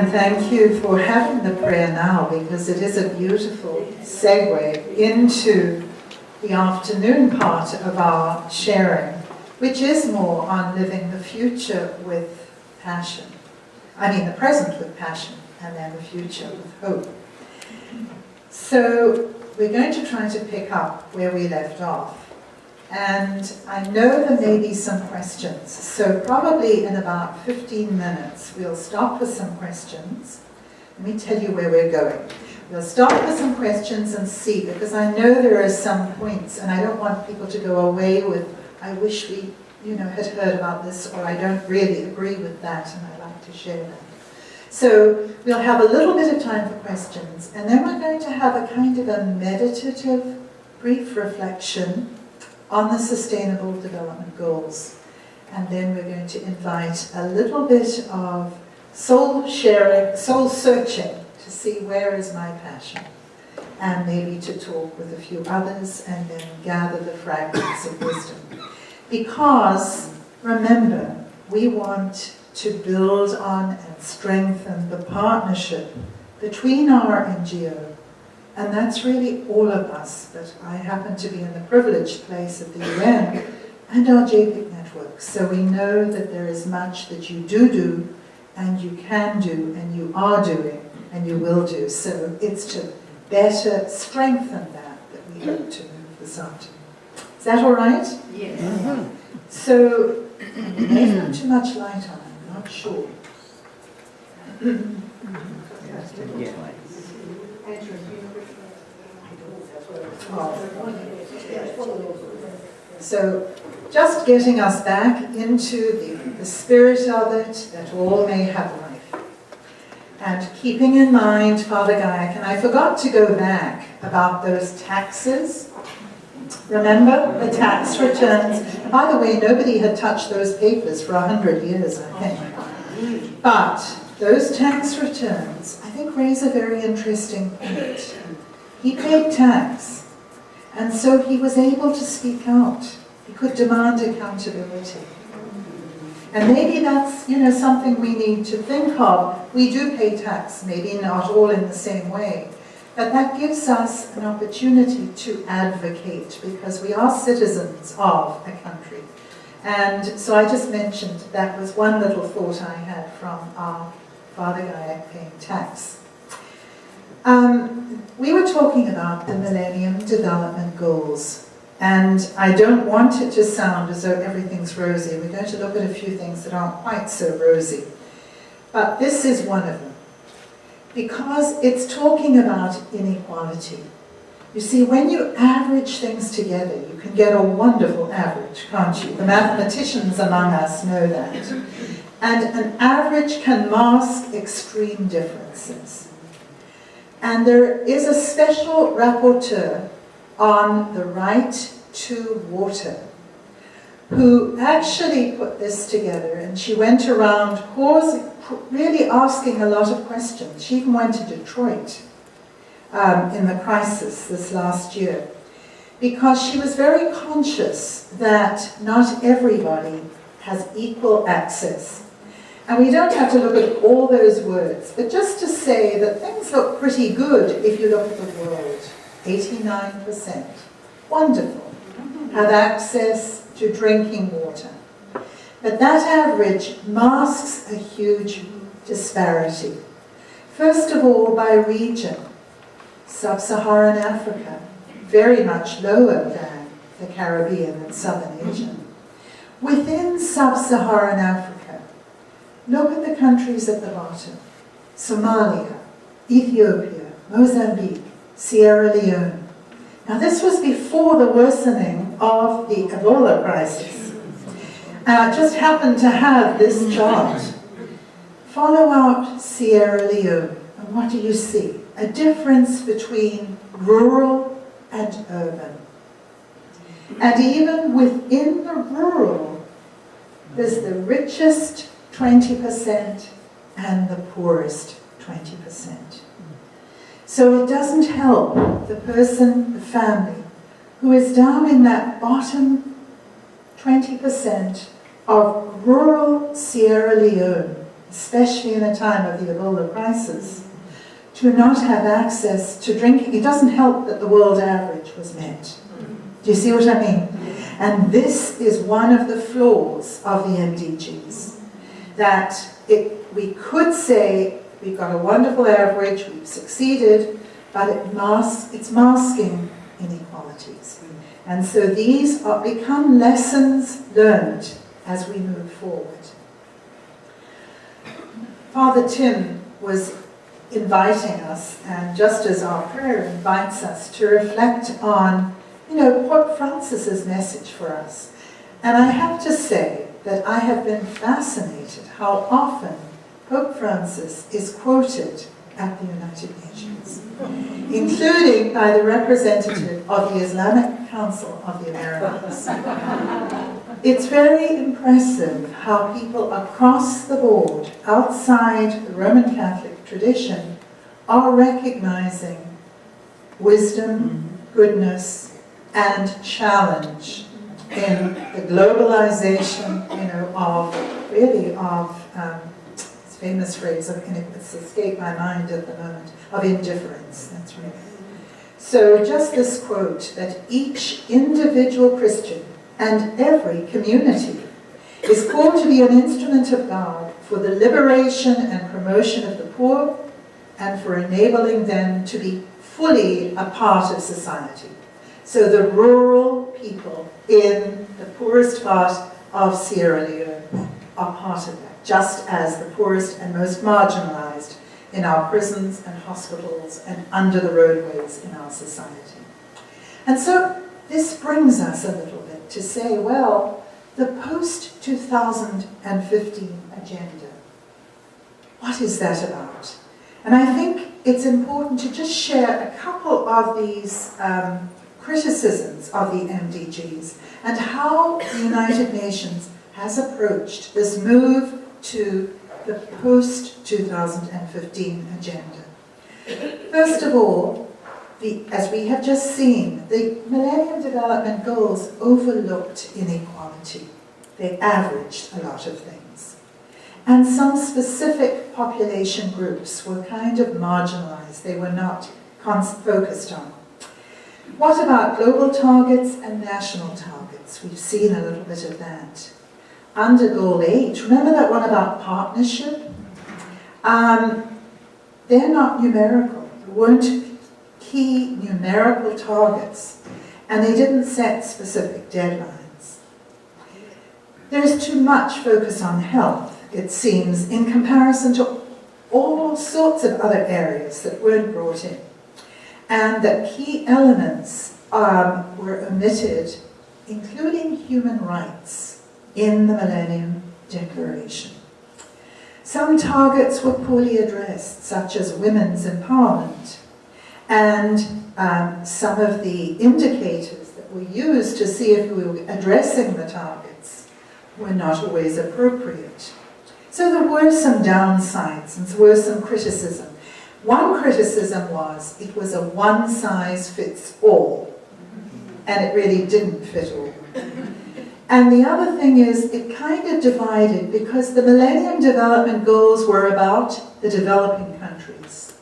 And thank you for having the prayer now, because it is a beautiful segue into the afternoon part of our sharing, which is more on living the future with passion. I mean the present with passion, and then the future with hope. So we're going to try to pick up where we left off. And I know there may be some questions, so probably in about 15 minutes we'll stop with some questions. Let me tell you where we're going. We'll start with some questions and see, because I know there are some points, and I don't want people to go away with, I wish we had heard about this, or I don't really agree with that, and I'd like to share that. So we'll have a little bit of time for questions, and then we're going to have a kind of a meditative, brief reflection on the Sustainable Development Goals. And then we're going to invite a little bit of soul sharing, soul searching, to see where is my passion, and maybe to talk with a few others and then gather the fragments of wisdom. Because, remember, we want to build on and strengthen the partnership between our NGO, and that's really all of us, but I happen to be in the privileged place of the UN and our JPIC network, so we know that there is much that you do, and you can do, and you are doing, and you will do. So it's to better strengthen that we hope to move this afternoon. Is that all right? Yes. Mm-hmm. So, we may have too much light on, I'm not sure. So, just getting us back into the spirit of it, that all may have life. And keeping in mind, Father Gayak, and I forgot to go back about those taxes. Remember the tax returns? And by the way, nobody had touched those papers for 100 years, I think. But those tax returns, I think, raise a very interesting point. He paid tax, and so he was able to speak out. He could demand accountability. And maybe that's, something we need to think of. We do pay tax, maybe not all in the same way. But that gives us an opportunity to advocate, because we are citizens of a country. And so I just mentioned that was one little thought I had from our Father Gayak paying tax. We were talking about the Millennium Development Goals, and I don't want it to sound as though everything's rosy. We're going to look at a few things that aren't quite so rosy. But this is one of them, because it's talking about inequality. You see, when you average things together, you can get a wonderful average, can't you? The mathematicians among us know that. And an average can mask extreme differences. And there is a special rapporteur on the right to water who actually put this together, and she went around really asking a lot of questions. She even went to Detroit in the crisis this last year, because she was very conscious that not everybody has equal access. And we don't have to look at all those words, but just to say that things look pretty good if you look at the world. 89%. Wonderful. Have access to drinking water. But that average masks a huge disparity. First of all, by region. Sub-Saharan Africa, very much lower than the Caribbean and Southern Asia. Within Sub-Saharan Africa, look at the countries at the bottom. Somalia, Ethiopia, Mozambique, Sierra Leone. Now this was before the worsening of the Ebola crisis. And I just happened to have this chart. Follow out Sierra Leone, and what do you see? A difference between rural and urban. And even within the rural, there's the richest 20% and the poorest 20%. So it doesn't help the person, the family, who is down in that bottom 20% of rural Sierra Leone, especially in a time of the Ebola crisis, to not have access to drinking. It doesn't help that the world average was met. Do you see what I mean? And this is one of the flaws of the MDGs, that we could say we've got a wonderful average, we've succeeded, but it's masking inequalities. And so these become lessons learned as we move forward. Father Tim was inviting us, and just as our prayer invites us, to reflect on, Pope Francis's message for us. And I have to say that I have been fascinated how often Pope Francis is quoted at the United Nations, including by the representative of the Islamic Council of the Americas. It's very impressive how people across the board, outside the Roman Catholic tradition, are recognizing wisdom, goodness, and challenge in the globalization, this famous phrase of, it's escaped my mind at the moment, of indifference. That's right. So just this quote, that each individual Christian and every community is called to be an instrument of God for the liberation and promotion of the poor and for enabling them to be fully a part of society. So the rural people in the poorest part of Sierra Leone are part of that, just as the poorest and most marginalized in our prisons and hospitals and under the roadways in our society. And so this brings us a little bit to say, well, the post-2015 agenda, what is that about? And I think it's important to just share a couple of these criticisms of the MDGs and how the United Nations has approached this move to the post-2015 agenda. First of all, as we have just seen, the Millennium Development Goals overlooked inequality. They averaged a lot of things. And some specific population groups were kind of marginalized. They were not focused on. What about global targets and national targets? We've seen a little bit of that. Under Goal 8, remember that one about partnership? They're not numerical. There weren't key numerical targets, and they didn't set specific deadlines. There's too much focus on health, it seems, in comparison to all sorts of other areas that weren't brought in. And that key elements were omitted, including human rights, in the Millennium Declaration. Some targets were poorly addressed, such as women's empowerment, and some of the indicators that were used to see if we were addressing the targets were not always appropriate. So there were some downsides and there were some criticism. One criticism was it was a one-size-fits-all, and it really didn't fit all. And the other thing is it kind of divided because the Millennium Development Goals were about the developing countries.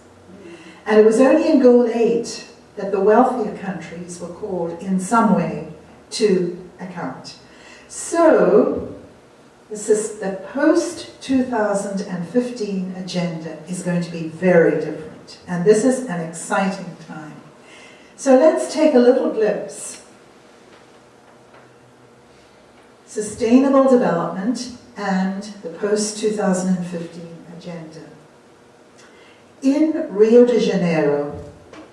And it was only in Goal 8 that the wealthier countries were called in some way to account. So the post-2015 agenda is going to be very different. And this is an exciting time. So let's take a little glimpse. Sustainable development and the post-2015 agenda. In Rio de Janeiro,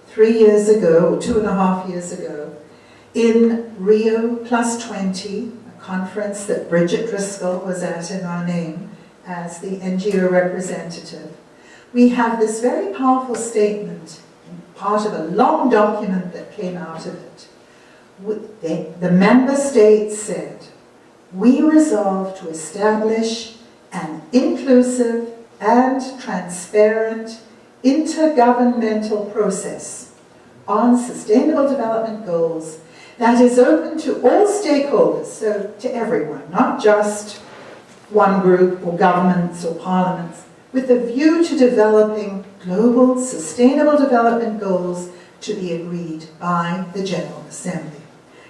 3 years ago, 2.5 years ago, in Rio +20, a conference that Bridget Driscoll was at in our name as the NGO representative, we have this very powerful statement, part of a long document that came out of it. The member states said, "We resolve to establish an inclusive and transparent intergovernmental process on sustainable development goals that is open to all stakeholders," so to everyone, not just one group or governments or parliaments, with a view to developing global sustainable development goals to be agreed by the General Assembly.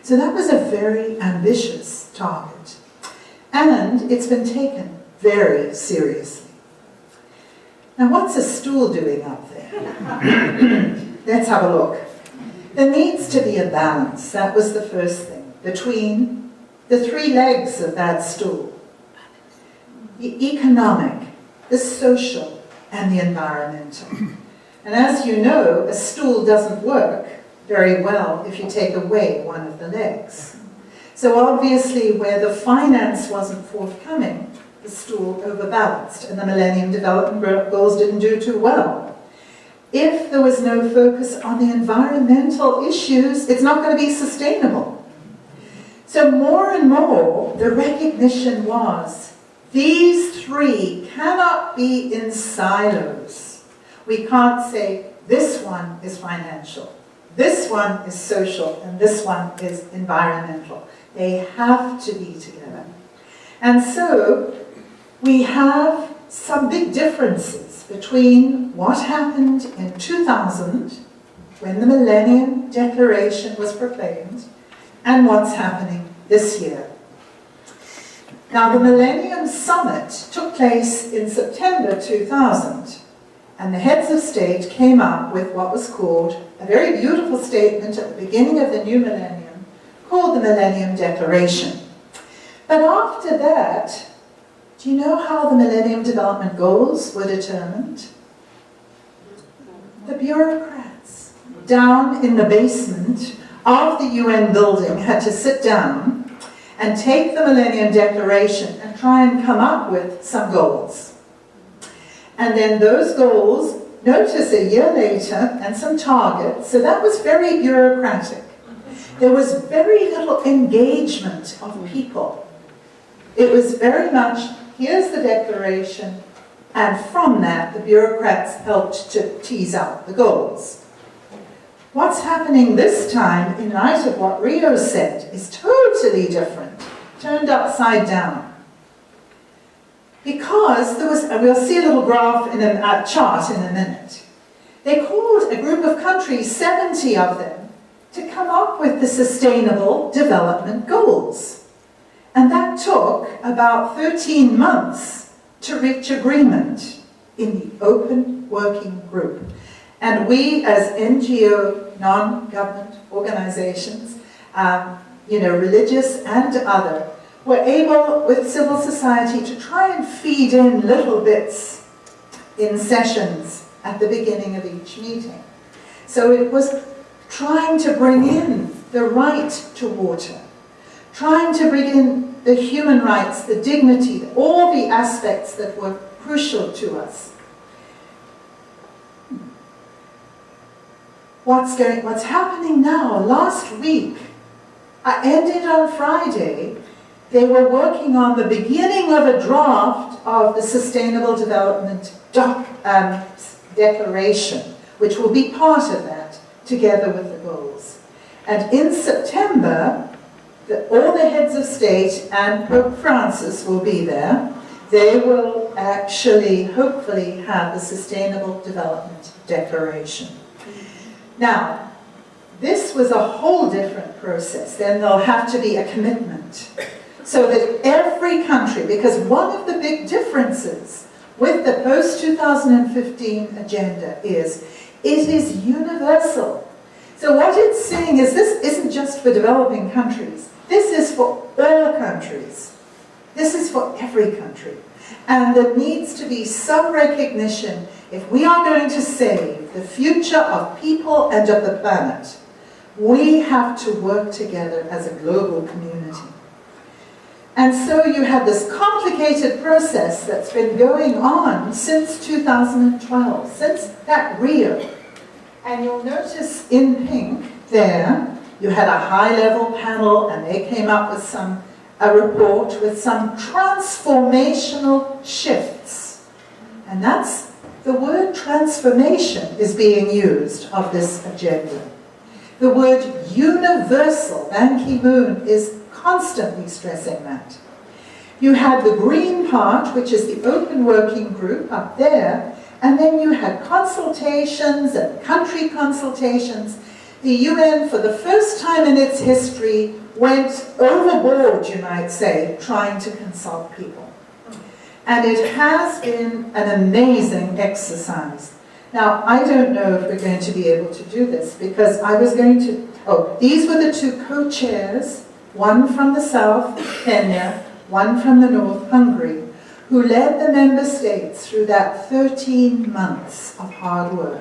So that was a very ambitious target. And it's been taken very seriously. Now, what's a stool doing up there? Let's have a look. There needs to be a balance, that was the first thing, between the three legs of that stool. The economic, the social, and the environmental. And as you know, a stool doesn't work very well if you take away one of the legs. So obviously, where the finance wasn't forthcoming, the stool overbalanced, and the Millennium Development Goals didn't do too well. If there was no focus on the environmental issues, it's not going to be sustainable. So more and more, the recognition was, these three cannot be in silos. We can't say, this one is financial, this one is social, and this one is environmental. They have to be together. And so, we have some big differences between what happened in 2000, when the Millennium Declaration was proclaimed, and what's happening this year. Now, the Millennium Summit took place in September 2000, and the heads of state came up with what was called a very beautiful statement at the beginning of the new millennium, called the Millennium Declaration. But after that, do you know how the Millennium Development Goals were determined? The bureaucrats down in the basement of the UN building had to sit down and take the Millennium Declaration and try and come up with some goals. And then those goals, notice a year later, and some targets, so that was very bureaucratic. There was very little engagement of people. It was very much, here's the declaration, and from that, the bureaucrats helped to tease out the goals. What's happening this time, in light of what Rio said, is totally different, turned upside down. Because there was, and we'll see a little graph in a chart in a minute, they called a group of countries, 70 of them, to come up with the Sustainable Development Goals. And that took about 13 months to reach agreement in the open working group. And we, as NGO, non-government organizations, religious and other, were able, with civil society, to try and feed in little bits in sessions at the beginning of each meeting. So it was trying to bring in the right to water, trying to bring in the human rights, the dignity, all the aspects that were crucial to us. What's happening now? Last week, I ended on Friday, they were working on the beginning of a draft of the Sustainable Development Declaration, which will be part of that, together with the goals. And in September, all the heads of state and Pope Francis will be there. They will actually, hopefully, have the Sustainable Development Declaration. Now, this was a whole different process. Then there'll have to be a commitment so that every country, because one of the big differences with the post-2015 agenda is it is universal. So what it's saying is this isn't just for developing countries. This is for all countries. This is for every country. And there needs to be some recognition, if we are going to save the future of people and of the planet, we have to work together as a global community. And so you have this complicated process that's been going on since 2012, since that Rio. And you'll notice in pink there, you had a high-level panel, and they came up with a report with some transformational shifts. And that's, the word transformation is being used of this agenda. The word universal, Ban Ki-moon is constantly stressing that. You had the green part, which is the open working group up there, and then you had consultations and country consultations. The UN, for the first time in its history, went overboard, you might say, trying to consult people. And it has been an amazing exercise. Now, I don't know if we're going to be able to do this, because I was going to, these were the two co-chairs, one from the south, Kenya, one from the north, Hungary, who led the member states through that 13 months of hard work.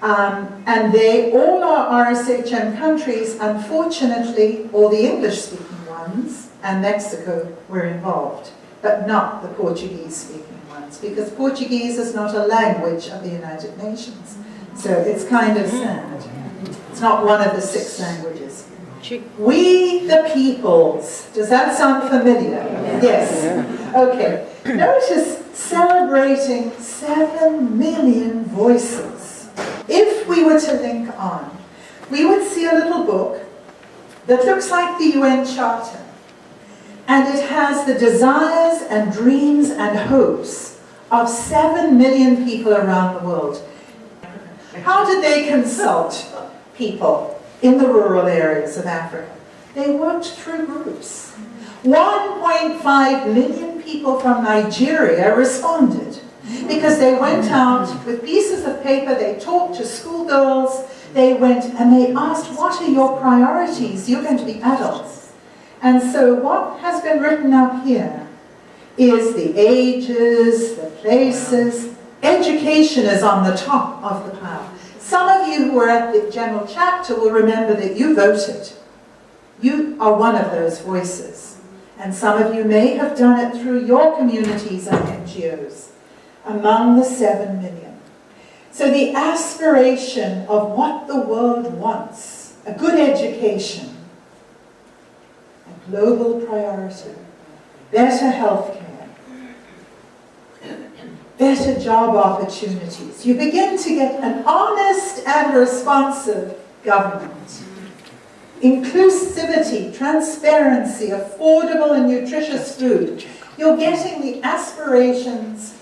And they all are RSHM countries. Unfortunately, all the English-speaking ones and Mexico were involved, but not the Portuguese-speaking ones, because Portuguese is not a language of the United Nations. So it's kind of sad. It's not one of the 6 languages. We the peoples. Does that sound familiar? Yes. Okay. Notice celebrating 7 million voices. If we were to link on, we would see a little book that looks like the UN Charter. And it has the desires and dreams and hopes of 7 million people around the world. How did they consult people in the rural areas of Africa? They worked through groups. 1.5 million people from Nigeria responded because they went out with pieces of paper, they talked to schoolgirls, they went and they asked, what are your priorities? You're going to be adults. And so what has been written up here is the ages, the places. Education is on the top of the pile. Some of you who were at the general chapter will remember that you voted. You are one of those voices. And some of you may have done it through your communities and NGOs, among the 7 million. So the aspiration of what the world wants, a good education, a global priority, better health care, better job opportunities. You begin to get an honest and responsive government. Inclusivity, transparency, affordable and nutritious food. You're getting the aspirations,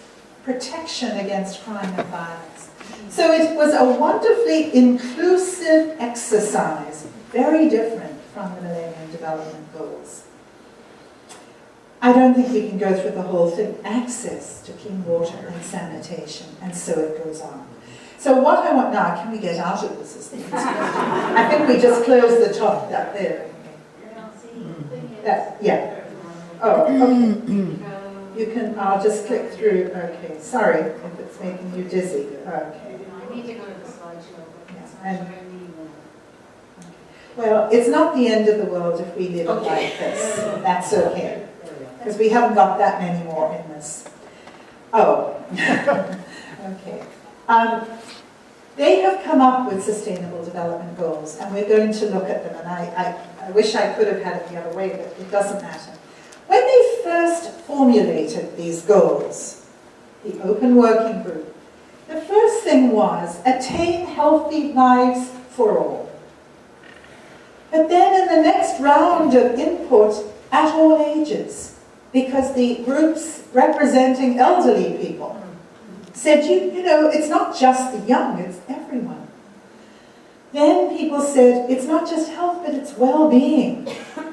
protection against crime and violence. So it was a wonderfully inclusive exercise, very different from the Millennium Development Goals. I don't think we can go through the whole thing. Access to clean water and sanitation, and so it goes on. So what I want now, can we get out of this? I think we just close the top up there. Yeah. Oh, okay. You can, I'll just click through. Okay, sorry if it's making you dizzy. Okay. I need to go to the slideshow. Yeah. Well, it's not the end of the world if we live it like this. That's okay. Because we haven't got that many more in this. Oh, okay. They have come up with Sustainable Development Goals, and we're going to look at them. And I wish I could have had it the other way, but it doesn't matter. When they first formulated these goals, the Open Working Group, the first thing was attain healthy lives for all. But then in the next round of input, at all ages, because the groups representing elderly people said, you know, it's not just the young, it's everyone. Then people said, it's not just health, but it's well-being.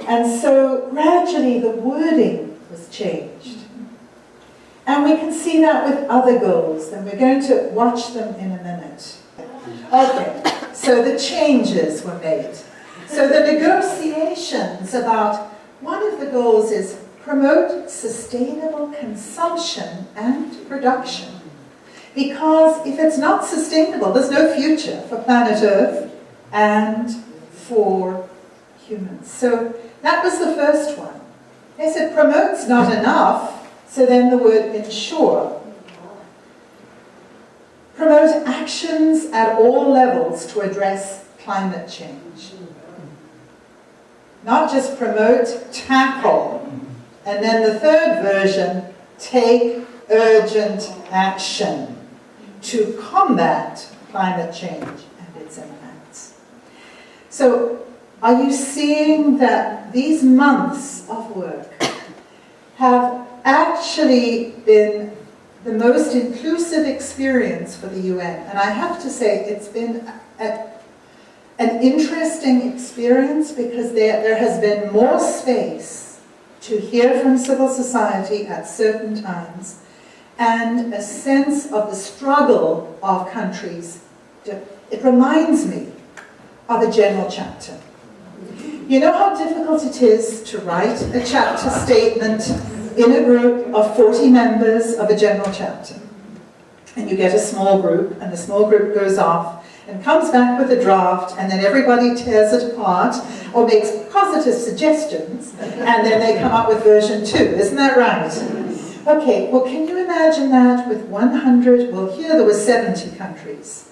And so gradually the wording was changed. And we can see that with other goals, and we're going to watch them in a minute. Okay, so the changes were made. So the negotiations about, one of the goals is promote sustainable consumption and production. Because if it's not sustainable, there's no future for planet Earth and for humans. So that was the first one. They said promote's not enough, so then the word ensure. Promote actions at all levels to address climate change. Not just promote, tackle. And then the third version, take urgent action to combat climate change and its impacts. So, are you seeing that these months of work have actually been the most inclusive experience for the UN. And I have to say, it's been an interesting experience because there has been more space to hear from civil society at certain times and a sense of the struggle of countries. It reminds me of a general chapter. You know how difficult it is to write a chapter statement in a group of 40 members of a general chapter. And you get a small group, and the small group goes off and comes back with a draft, and then everybody tears it apart or makes positive suggestions, and then they come up with version 2. Isn't that right? Okay, well, can you imagine that with 100, well, here there were 70 countries.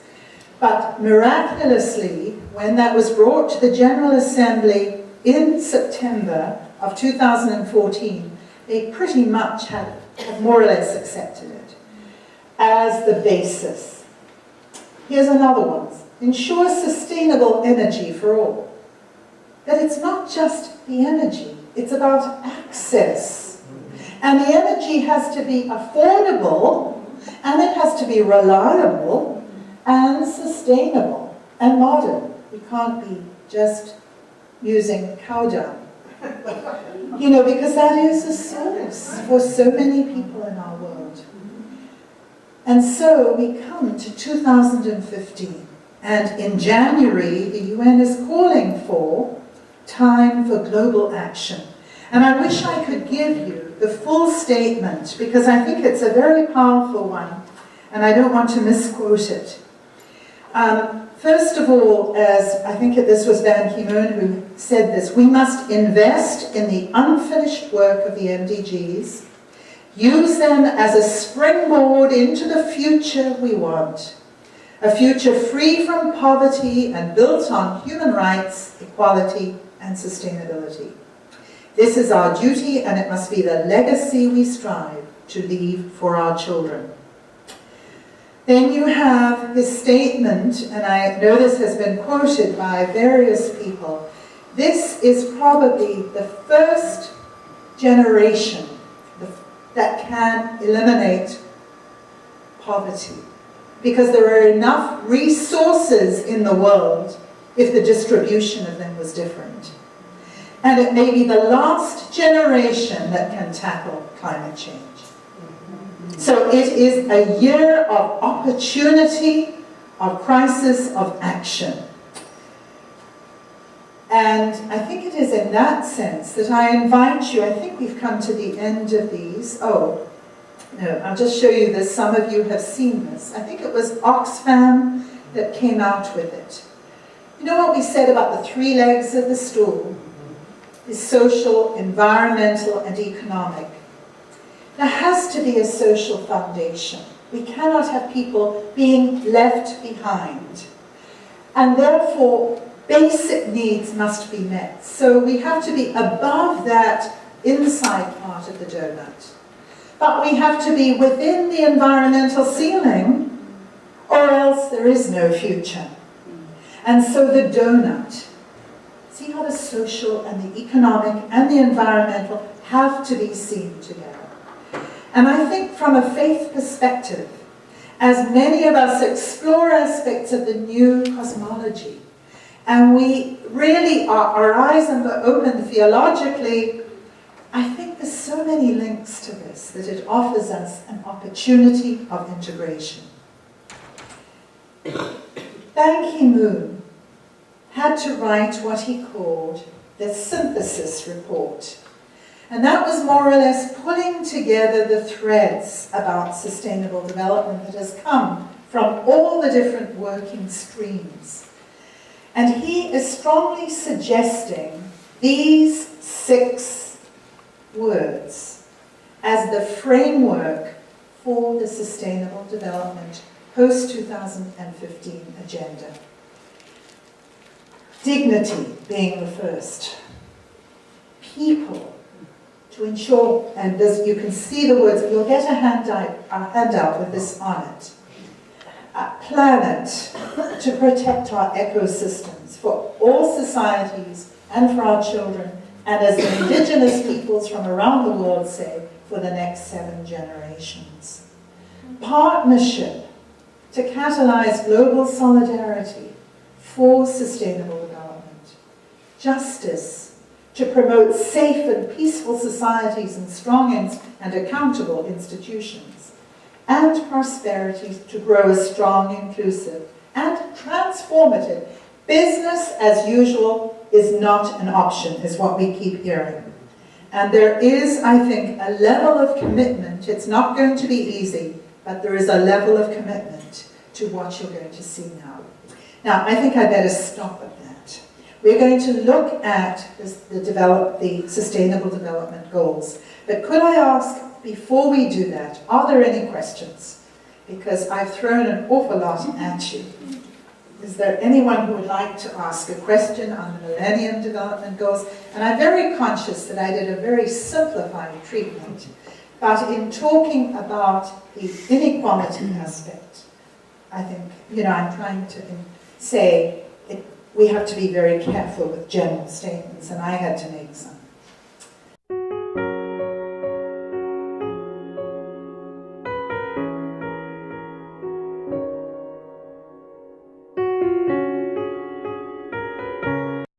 But miraculously, when that was brought to the General Assembly in September of 2014, they pretty much had more or less accepted it as the basis. Here's another one. Ensure sustainable energy for all. That it's not just the energy, it's about access. And the energy has to be affordable, and it has to be reliable and sustainable and modern. We can't be just using cow dung. You know, because that is a source for so many people in our world. And so we come to 2015, and in January, the UN is calling for time for global action. And I wish I could give you the full statement, because I think it's a very powerful one, and I don't want to misquote it. First of all, as I think this was Ban Ki-moon who said this, we must invest in the unfinished work of the MDGs, use them as a springboard into the future we want, a future free from poverty and built on human rights, equality, and sustainability. This is our duty, and it must be the legacy we strive to leave for our children. Then you have his statement, and I know this has been quoted by various people. This is probably the first generation that can eliminate poverty, because there are enough resources in the world if the distribution of them was different. And it may be the last generation that can tackle climate change. So it is a year of opportunity, of crisis, of action. And I think it is in that sense that I invite you, I think we've come to the end of these. Oh, no, I'll just show you this. Some of you have seen this. I think it was Oxfam that came out with it. You know what we said about the 3 legs of the stool? Is social, environmental, and economic. There has to be a social foundation. We cannot have people being left behind. And therefore, basic needs must be met. So we have to be above that inside part of the donut. But we have to be within the environmental ceiling, or else there is no future. And so the donut. See how the social and the economic and the environmental have to be seen together. And I think from a faith perspective, as many of us explore aspects of the new cosmology, and we really our eyes are open theologically, I think there's so many links to this that it offers us an opportunity of integration. Ban Ki-moon had to write what he called the synthesis report. And that was more or less pulling together the threads about sustainable development that has come from all the different working streams. And he is strongly suggesting these 6 words as the framework for the Sustainable Development post-2015 agenda. Dignity being the first. People, to ensure, and you can see the words, you'll get a handout with this on it. Planet, to protect our ecosystems for all societies and for our children and as the indigenous peoples from around the world say, for the next 7 generations. Partnership to catalyze global solidarity for sustainable development. Justice to promote safe and peaceful societies and strong and accountable institutions. And prosperity to grow a strong, inclusive, and transformative. Business as usual is not an option, is what we keep hearing. And there is, I think, a level of commitment. It's not going to be easy, but there is a level of commitment to what you're going to see now. Now, I think I better stop at that. We're going to look at the Sustainable Development Goals. But could I ask, before we do that, are there any questions? Because I've thrown an awful lot at you. Is there anyone who would like to ask a question on the Millennium Development Goals? And I'm very conscious that I did a very simplified treatment, but in talking about the inequality aspect, I think, I'm trying to say we have to be very careful with general statements, and I had to make some.